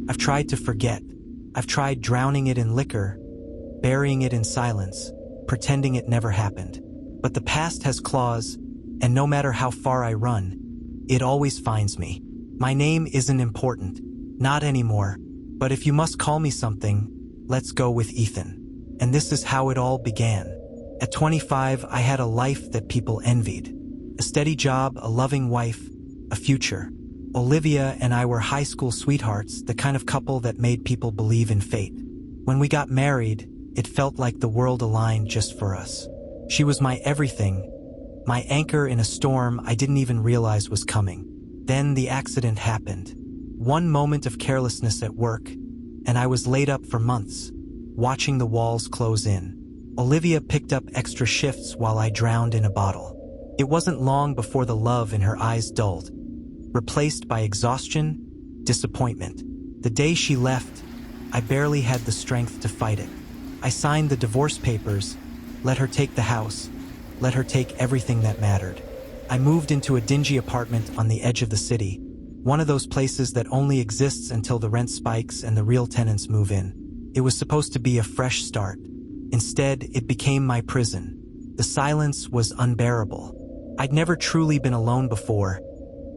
I've tried to forget. I've tried drowning it in liquor, burying it in silence, pretending it never happened. But the past has claws, and no matter how far I run, it always finds me. My name isn't important, not anymore, but if you must call me something, let's go with Ethan. And this is how it all began. At 25, I had a life that people envied. A steady job, a loving wife, a future. Olivia and I were high school sweethearts, the kind of couple that made people believe in fate. When we got married, it felt like the world aligned just for us. She was my everything, my anchor in a storm I didn't even realize was coming. Then the accident happened. One moment of carelessness at work, and I was laid up for months, watching the walls close in. Olivia picked up extra shifts while I drowned in a bottle. It wasn't long before the love in her eyes dulled, replaced by exhaustion, disappointment. The day she left, I barely had the strength to fight it. I signed the divorce papers, let her take the house, let her take everything that mattered. I moved into a dingy apartment on the edge of the city, one of those places that only exists until the rent spikes and the real tenants move in. It was supposed to be a fresh start. Instead, it became my prison. The silence was unbearable. I'd never truly been alone before,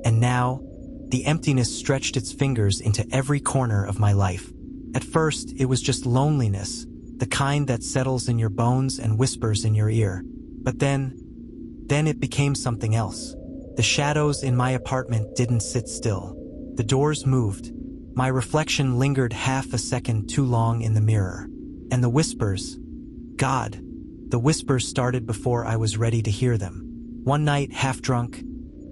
and now, the emptiness stretched its fingers into every corner of my life. At first, it was just loneliness, the kind that settles in your bones and whispers in your ear. But then it became something else. The shadows in my apartment didn't sit still. The doors moved. My reflection lingered half a second too long in the mirror. And the whispers, God, the whispers started before I was ready to hear them. One night, half drunk,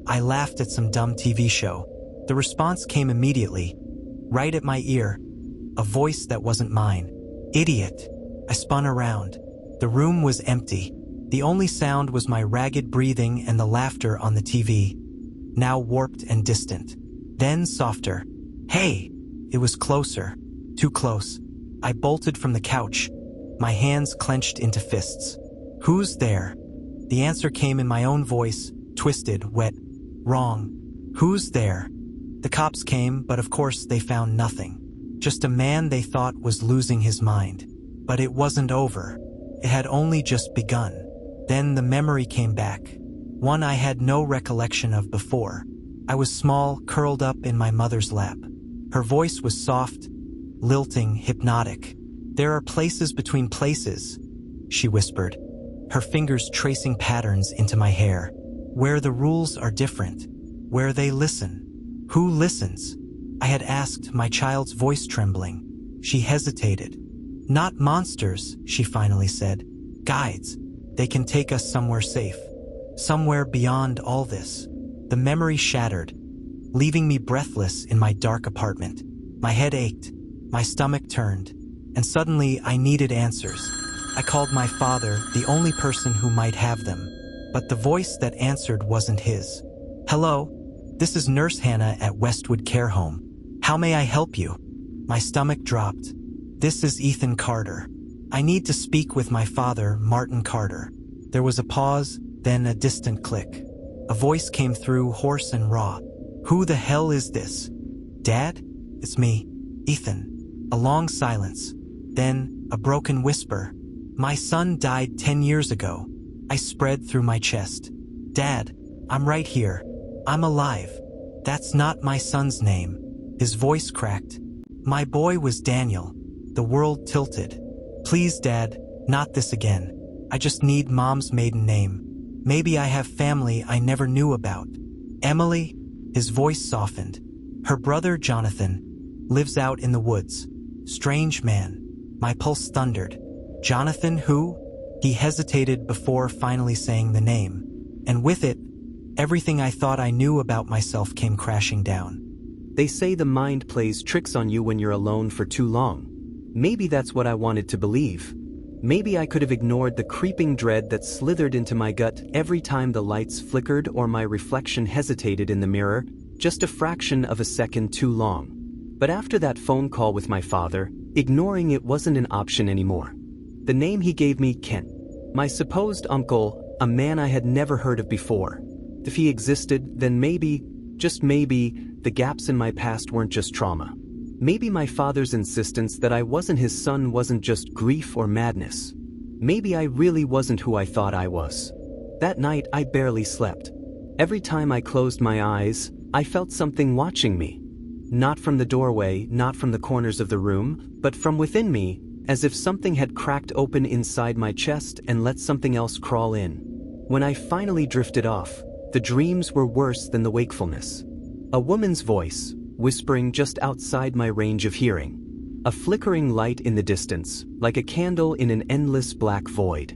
I laughed at some dumb TV show. The response came immediately, right at my ear, a voice that wasn't mine. Idiot. I spun around. The room was empty. The only sound was my ragged breathing and the laughter on the TV, now warped and distant. Then softer. Hey! It was closer. Too close. I bolted from the couch, my hands clenched into fists. Who's there? The answer came in my own voice, twisted, wet. Wrong. Who's there? The cops came, but of course they found nothing. Just a man they thought was losing his mind. But it wasn't over. It had only just begun. Then the memory came back, one I had no recollection of before. I was small, curled up in my mother's lap. Her voice was soft, lilting, hypnotic. There are places between places, she whispered, her fingers tracing patterns into my hair, where the rules are different, where they listen. Who listens? I had asked, my child's voice trembling. She hesitated. Not monsters, she finally said. Guides. They can take us somewhere safe. Somewhere beyond all this. The memory shattered, leaving me breathless in my dark apartment. My head ached, my stomach turned, and suddenly I needed answers. I called my father, the only person who might have them, but the voice that answered wasn't his. Hello, this is Nurse Hannah at Westwood Care Home. How may I help you? My stomach dropped. This is Ethan Carter. I need to speak with my father, Martin Carter. There was a pause, then a distant click. A voice came through, hoarse and raw. Who the hell is this? Dad? It's me, Ethan. A long silence. Then, a broken whisper. My son died 10 years ago. I spread through my chest. Dad, I'm right here. I'm alive. That's not my son's name. His voice cracked. My boy was Daniel. The world tilted. Please, Dad, not this again. I just need Mom's maiden name. Maybe I have family I never knew about. Emily? His voice softened. Her brother, Jonathan, lives out in the woods. Strange man. My pulse thundered. Jonathan who? He hesitated before finally saying the name. And with it, everything I thought I knew about myself came crashing down. They say the mind plays tricks on you when you're alone for too long. Maybe that's what I wanted to believe. Maybe I could have ignored the creeping dread that slithered into my gut every time the lights flickered or my reflection hesitated in the mirror, just a fraction of a second too long. But after that phone call with my father, ignoring it wasn't an option anymore. The name he gave me, Kent, my supposed uncle, a man I had never heard of before. If he existed, then maybe, just maybe, the gaps in my past weren't just trauma. Maybe my father's insistence that I wasn't his son wasn't just grief or madness. Maybe I really wasn't who I thought I was. That night, I barely slept. Every time I closed my eyes, I felt something watching me. Not from the doorway, not from the corners of the room, but from within me, as if something had cracked open inside my chest and let something else crawl in. When I finally drifted off, the dreams were worse than the wakefulness. A woman's voice, whispering just outside my range of hearing. A flickering light in the distance, like a candle in an endless black void.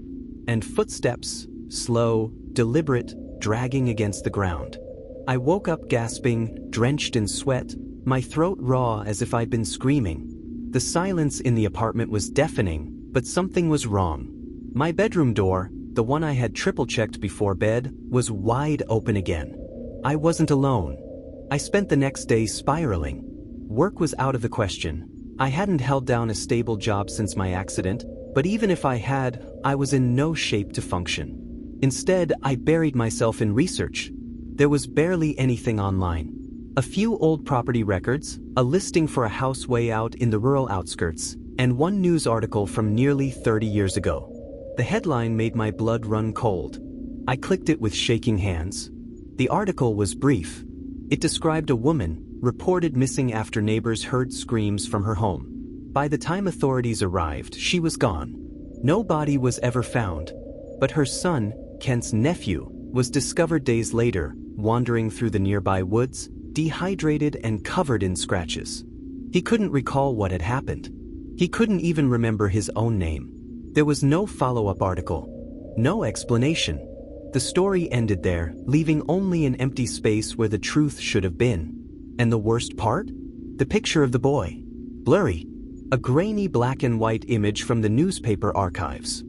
And footsteps, slow, deliberate, dragging against the ground. I woke up gasping, drenched in sweat, my throat raw as if I'd been screaming. The silence in the apartment was deafening, but something was wrong. My bedroom door, the one I had triple-checked before bed, was wide open again. I wasn't alone. I spent the next day spiraling. Work was out of the question. I hadn't held down a stable job since my accident, but even if I had, I was in no shape to function. Instead, I buried myself in research. There was barely anything online. A few old property records, a listing for a house way out in the rural outskirts, and one news article from nearly 30 years ago. The headline made my blood run cold. I clicked it with shaking hands. The article was brief. It described a woman, reported missing after neighbors heard screams from her home. By the time authorities arrived, she was gone. No body was ever found. But her son, Kent's nephew, was discovered days later, wandering through the nearby woods, dehydrated and covered in scratches. He couldn't recall what had happened. He couldn't even remember his own name. There was no follow-up article. No explanation. The story ended there, leaving only an empty space where the truth should have been. And the worst part? The picture of the boy. Blurry. A grainy black and white image from the newspaper archives.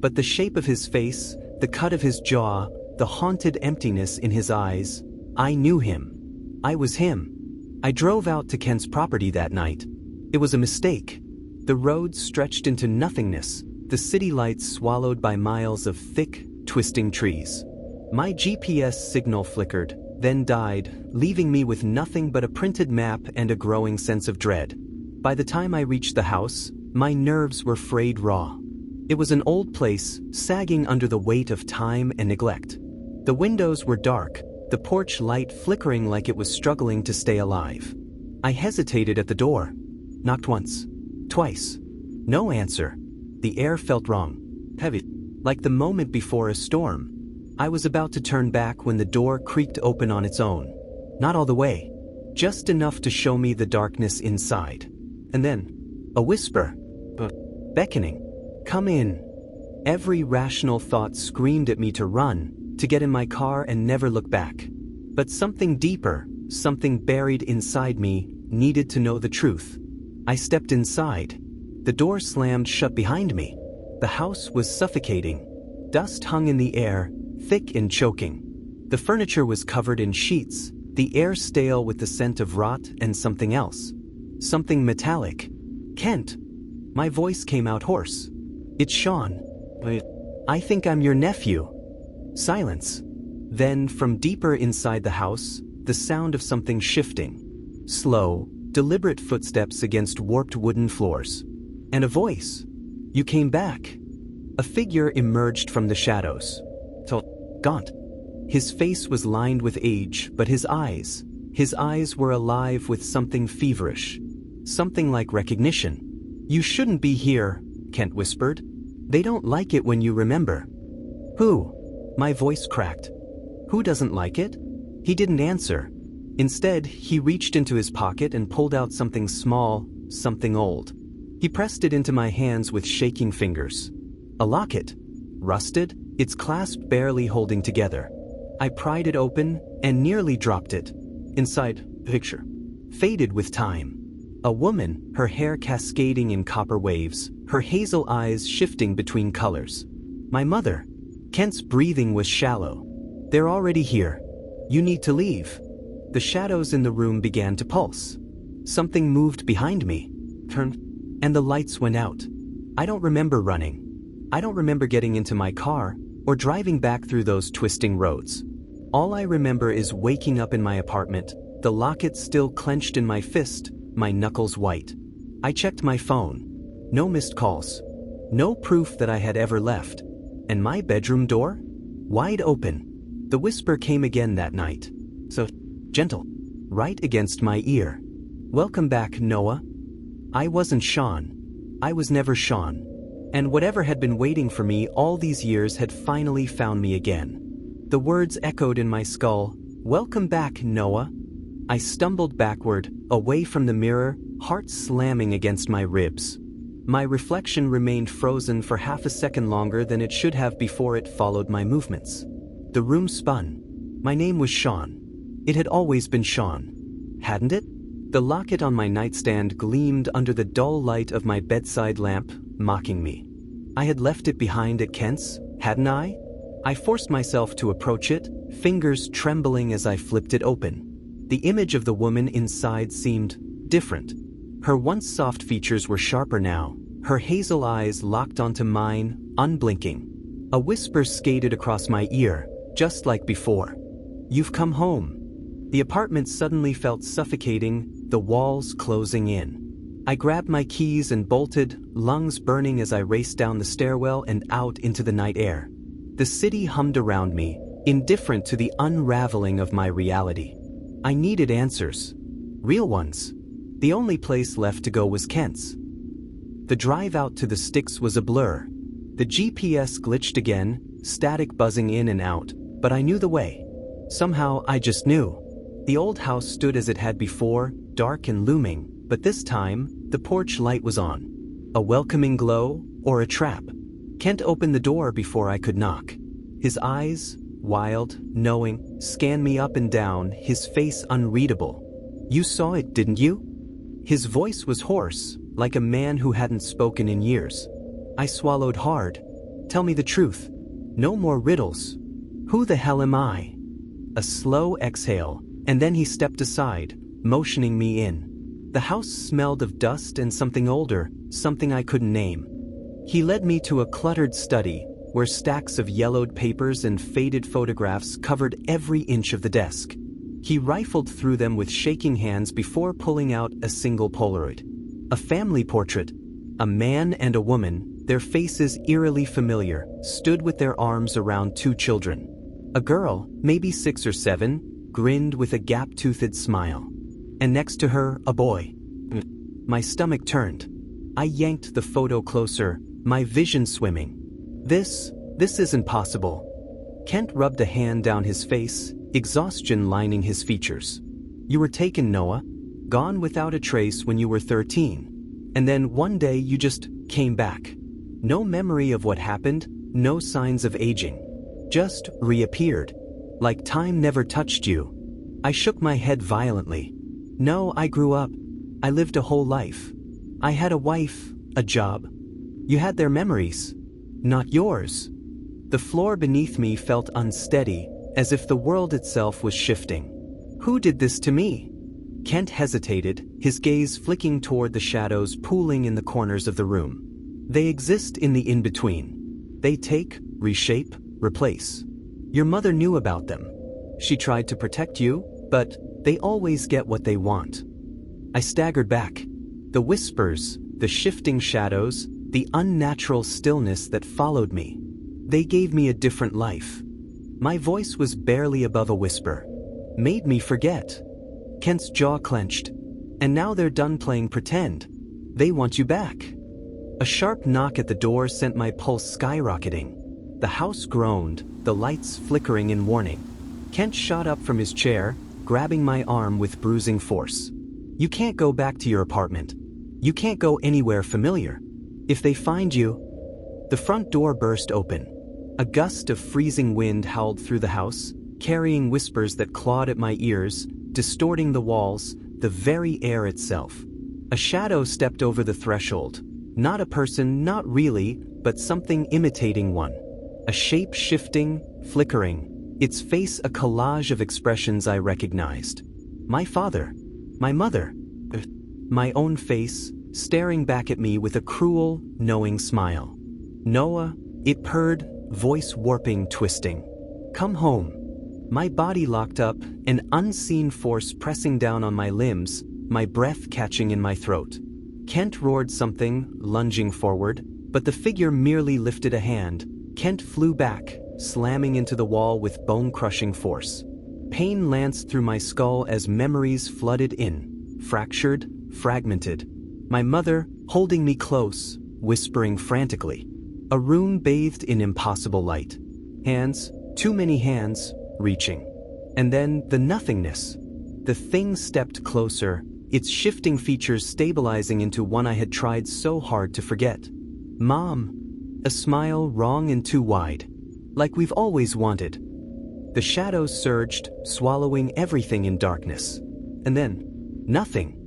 But the shape of his face, the cut of his jaw, the haunted emptiness in his eyes, I knew him. I was him. I drove out to Kent's property that night. It was a mistake. The road stretched into nothingness, the city lights swallowed by miles of thick, twisting trees. My GPS signal flickered, then died, leaving me with nothing but a printed map and a growing sense of dread. By the time I reached the house, my nerves were frayed raw. It was an old place, sagging under the weight of time and neglect. The windows were dark, the porch light flickering like it was struggling to stay alive. I hesitated at the door. Knocked once. Twice. No answer. The air felt wrong. Heavy. Like the moment before a storm. I was about to turn back when the door creaked open on its own. Not all the way. Just enough to show me the darkness inside. And then, a whisper. Beckoning. Come in. Every rational thought screamed at me to run, to get in my car and never look back. But something deeper, something buried inside me, needed to know the truth. I stepped inside. The door slammed shut behind me. The house was suffocating. Dust hung in the air, thick and choking. The furniture was covered in sheets, the air stale with the scent of rot and something else. Something metallic. Kent. My voice came out hoarse. It's Sean. I think I'm your nephew. Silence. Then, from deeper inside the house, the sound of something shifting. Slow, deliberate footsteps against warped wooden floors. And a voice. You came back. A figure emerged from the shadows. Gaunt. His face was lined with age, but his eyes were alive with something feverish. Something like recognition. You shouldn't be here, Kent whispered. They don't like it when you remember. Who? My voice cracked. Who doesn't like it? He didn't answer. Instead, he reached into his pocket and pulled out something small, something old. He pressed it into my hands with shaking fingers. A locket. Rusted, its clasp barely holding together. I pried it open and nearly dropped it. Inside, a picture. Faded with time. A woman, her hair cascading in copper waves, her hazel eyes shifting between colors. My mother. Kent's breathing was shallow. They're already here. You need to leave. The shadows in the room began to pulse. Something moved behind me. Turned, and the lights went out. I don't remember running. I don't remember getting into my car or driving back through those twisting roads. All I remember is waking up in my apartment, the locket still clenched in my fist, my knuckles white. I checked my phone. No missed calls. No proof that I had ever left. And my bedroom door? Wide open. The whisper came again that night. So gentle. Right against my ear. "Welcome back, Noah." I wasn't Sean. I was never Sean. And whatever had been waiting for me all these years had finally found me again. The words echoed in my skull, "Welcome back, Noah." I stumbled backward, away from the mirror, heart slamming against my ribs. My reflection remained frozen for half a second longer than it should have before it followed my movements. The room spun. My name was Sean. It had always been Sean. Hadn't it? The locket on my nightstand gleamed under the dull light of my bedside lamp, mocking me. I had left it behind at Kent's, hadn't I? I forced myself to approach it, fingers trembling as I flipped it open. The image of the woman inside seemed different. Her once soft features were sharper now, her hazel eyes locked onto mine, unblinking. A whisper skated across my ear, just like before. "You've come home." The apartment suddenly felt suffocating, the walls closing in. I grabbed my keys and bolted, lungs burning as I raced down the stairwell and out into the night air. The city hummed around me, indifferent to the unraveling of my reality. I needed answers. Real ones. The only place left to go was Kent's. The drive out to the sticks was a blur. The GPS glitched again, static buzzing in and out, but I knew the way. Somehow I just knew. The old house stood as it had before, dark and looming, but this time, the porch light was on. A welcoming glow, or a trap? Kent opened the door before I could knock. His eyes, wild, knowing, scanned me up and down, his face unreadable. "You saw it, didn't you?" His voice was hoarse, like a man who hadn't spoken in years. I swallowed hard. "Tell me the truth. No more riddles. Who the hell am I?" A slow exhale, and then he stepped aside, motioning me in. The house smelled of dust and something older, something I couldn't name. He led me to a cluttered study, where stacks of yellowed papers and faded photographs covered every inch of the desk. He rifled through them with shaking hands before pulling out a single Polaroid. A family portrait. A man and a woman, their faces eerily familiar, stood with their arms around two children. A girl, maybe 6 or 7, grinned with a gap-toothed smile. And next to her, a boy. My stomach turned. I yanked the photo closer, my vision swimming. This isn't possible. Kent rubbed a hand down his face, exhaustion lining his features. "You were taken, Noah. Gone without a trace when you were 13. And then one day you just came back. No memory of what happened, no signs of aging. Just reappeared. Like time never touched you." I shook my head violently. "No, I grew up. I lived a whole life. I had a wife, a job. You had their memories. Not yours." The floor beneath me felt unsteady, as if the world itself was shifting. "Who did this to me?" Kent hesitated, his gaze flicking toward the shadows pooling in the corners of the room. "They exist in the in-between. They take, reshape, replace. Your mother knew about them. She tried to protect you, but they always get what they want." I staggered back. The whispers, the shifting shadows, the unnatural stillness that followed me. They gave me a different life. My voice was barely above a whisper. Made me forget. Kent's jaw clenched. "And now they're done playing pretend. They want you back." A sharp knock at the door sent my pulse skyrocketing. The house groaned, the lights flickering in warning. Kent shot up from his chair, grabbing my arm with bruising force. "You can't go back to your apartment. You can't go anywhere familiar. If they find you..." The front door burst open. A gust of freezing wind howled through the house, carrying whispers that clawed at my ears, distorting the walls, the very air itself. A shadow stepped over the threshold. Not a person, not really, but something imitating one. A shape shifting, flickering, its face a collage of expressions I recognized. My father. My mother. My own face, staring back at me with a cruel, knowing smile. "Noah," it purred, voice warping, twisting. "Come home." My body locked up, an unseen force pressing down on my limbs, my breath catching in my throat. Kent roared something, lunging forward, but the figure merely lifted a hand. Kent flew back, slamming into the wall with bone-crushing force. Pain lanced through my skull as memories flooded in, fractured, fragmented. My mother, holding me close, whispering frantically. A room bathed in impossible light. Hands, too many hands, reaching. And then the nothingness. The thing stepped closer, its shifting features stabilizing into one I had tried so hard to forget. Mom. A smile wrong and too wide. Like we've always wanted. The shadows surged, swallowing everything in darkness. And then, nothing.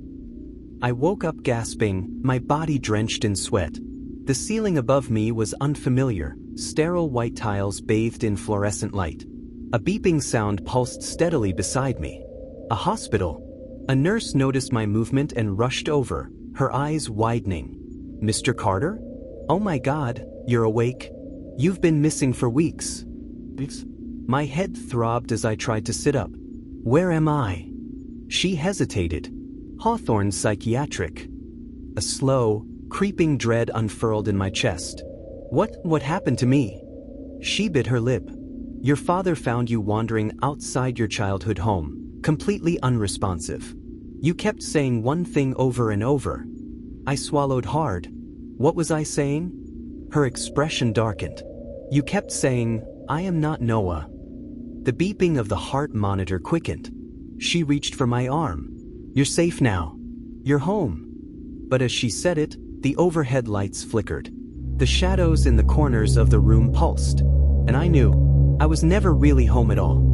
I woke up gasping, my body drenched in sweat. The ceiling above me was unfamiliar, sterile white tiles bathed in fluorescent light. A beeping sound pulsed steadily beside me. A hospital. A nurse noticed my movement and rushed over, her eyes widening. Mr. Carter? Oh my God, you're awake? You've been missing for weeks. My head throbbed as I tried to sit up. Where am I? She hesitated. Hawthorne Psychiatric. A slow, creeping dread unfurled in my chest. What happened to me? She bit her lip. Your father found you wandering outside your childhood home, completely unresponsive. You kept saying one thing over and over. I swallowed hard. What was I saying? Her expression darkened. You kept saying, I am not Noah. The beeping of the heart monitor quickened. She reached for my arm. You're safe now. You're home. But as she said it, the overhead lights flickered. The shadows in the corners of the room pulsed. And I knew I was never really home at all.